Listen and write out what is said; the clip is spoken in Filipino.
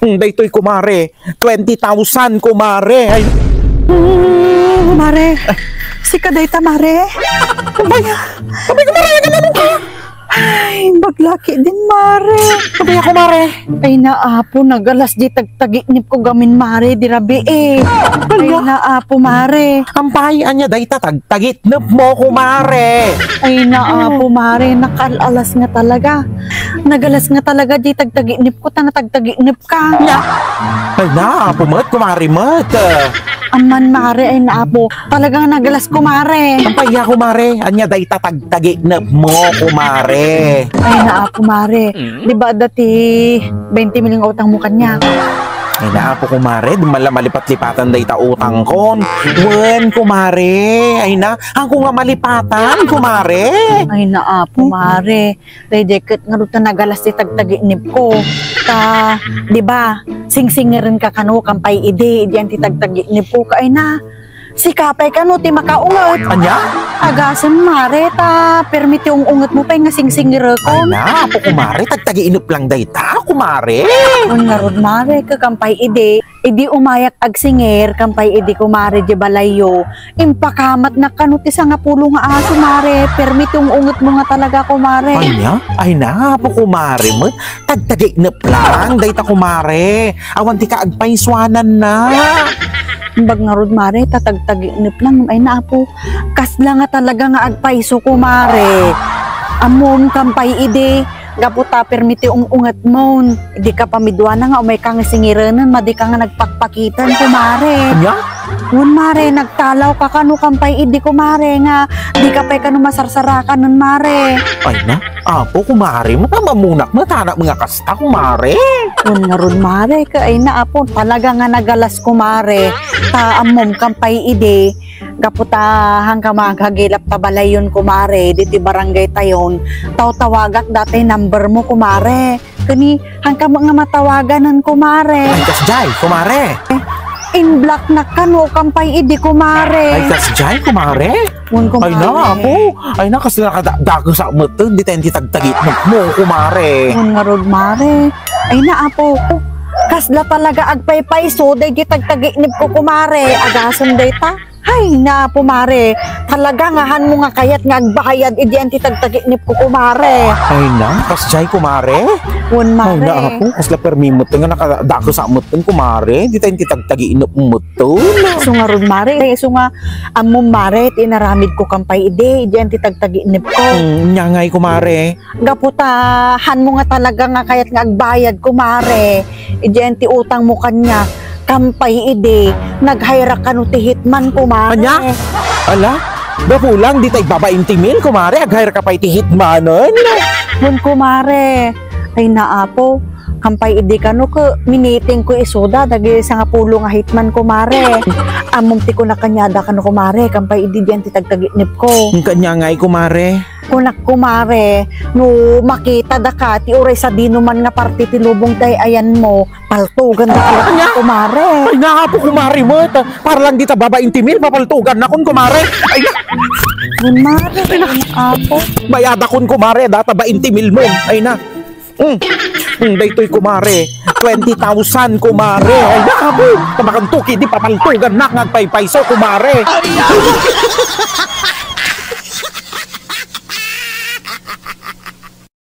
Daytoy kumare, 20,000 kumare. Ay, Kumare, si Kadayta mare. abay, abay kumare, ganun ka. Ay, baglaki din mare. Abay kumare. Ay naapo, nagalas di tagtaginip ko gamin mare, di rabi eh. Ay naapo mare. Ampayan niya dayta tagtagit mo kumare. Ay naapo mare, nakalalas nga talaga. Nagalas nga talaga di tagtaginip ko, tagtaginip ka. Ay na, pumat kumare mat. Aman mare, ay naapo. Talagang nagalas ko mare. Ampaya kumare, anya dayta tagtagit mo kumare. Ay naapo mare. Di ba dati 20 miling utang mo kanya? Ay naapo kumare, di malipat-lipatan dayta utang kon. Wen kumare, ay na, ako nga malipatan kumare. Ay naapo mare. Day deket nga ruta nagalas di tagtaginip ko. Ta, di ba? Sing-singirin ka kano kampay ide, diyan ti tagtaginip ko ka ay na. Si kapay kano ti makaungat. Anya? Agasan mare ta, permit yung ungat mo pa nga sing-singir ko. Ay na, apo kumare, tagtagiinup lang dayta kumare. Kung narod mare ka kampay ide, idi umayak ag singir, kampay ide kumare di balayo. Impakamat na kano ti sa nga pulo nga aso mare, permit yung ungat mo nga talaga kumare. Anya? Ay na, apo kumare mo, tagtagiinup lang dayta kumare. Awan ti kaagpaiswanan na. Bag nga rod mare, tatagtaginip lang ay naapo. Kasla nga talaga nga agpaiso ko mare. Amom kampay ide, gaputa permiti ungat mo. Di ka pamidwa na nga, umay ka nga singiranan, madi ka nga nagpakpakitan ko mare. Anya? Ngun mare, nagtalaw ka kano kampay ide ko mare nga. Di ka pa'y kano masarsarakan nun mare. Ay na, apo kumare mo, mamunak mo, tanak mga kasta kumare. Ngun nga rod mare, ka ay naapo. Talaga nga nagalas ko mare. Taamom kampay ide. Gaputahang ka maghagilap tabalayon kumare. Diti barangay tayon. Tawagak dati number mo kumare. Kani, hang ka mga matawaganan kumare. Ay kasjay kumare. In black na kano kampay ide kumare. Ay kasjay kumare. Ngun kumare. Ay na, apo. Ay na, kasi nakadako sa muto, di tayo tagtagit mo kumare. Ngun nga rod mare. Ay na apo. Kasla talaga agpay-paiso, day gitagtaginip ko kumare. Agasan day ta. Ay na po mare, talaga nga han mo nga kayat nga agbayad idi anti tagtaginip ko kumare. Ay na, kasjay kumare. Won Ay mare. na, apo, kasla permimot nga nakadako sa muton kumare, di tayo tagtagiinop muto. So nga rod mare, so nga amom mare, tinaramid ko kampay idi anti tagtaginip ko. Nyangay kumare. Gaputa, han mo nga talaga nga kayat nga agbayad kumare. Idi anti utang mo kanya. Kampay ide, naghayra ka no ti hitman kumare. Anya? Ala? Gapulang, di tayo babaintimil kumare, aghayar ka pa iti hitmanon. Mun kumare, ay naapo, kampay ide ka no ko, miniting ko isoda, dagi sa nga pulo nga hitman kumare. Amom ti ko na kanyada ka no kumare, kampay ide diyan ti tagtaginip ko. Ang kanya ngay kumare. Kunak kumare, no makita da ka, ti uray sa dinuman nga parte ti lubong tay ayan mo, paltugan da ka kumare. Ay na, apo kumare mo, para lang di ta babaintimil, papaltugan na kun kumare. Ay na, Kumare, apo. bayada kun kumare, data ba intimil mo. Ay na. Daytoy kumare, 20,000 kumare. Ay na, apo, tabakan tuki, di papaltugan na ngagpay-paiso kumare.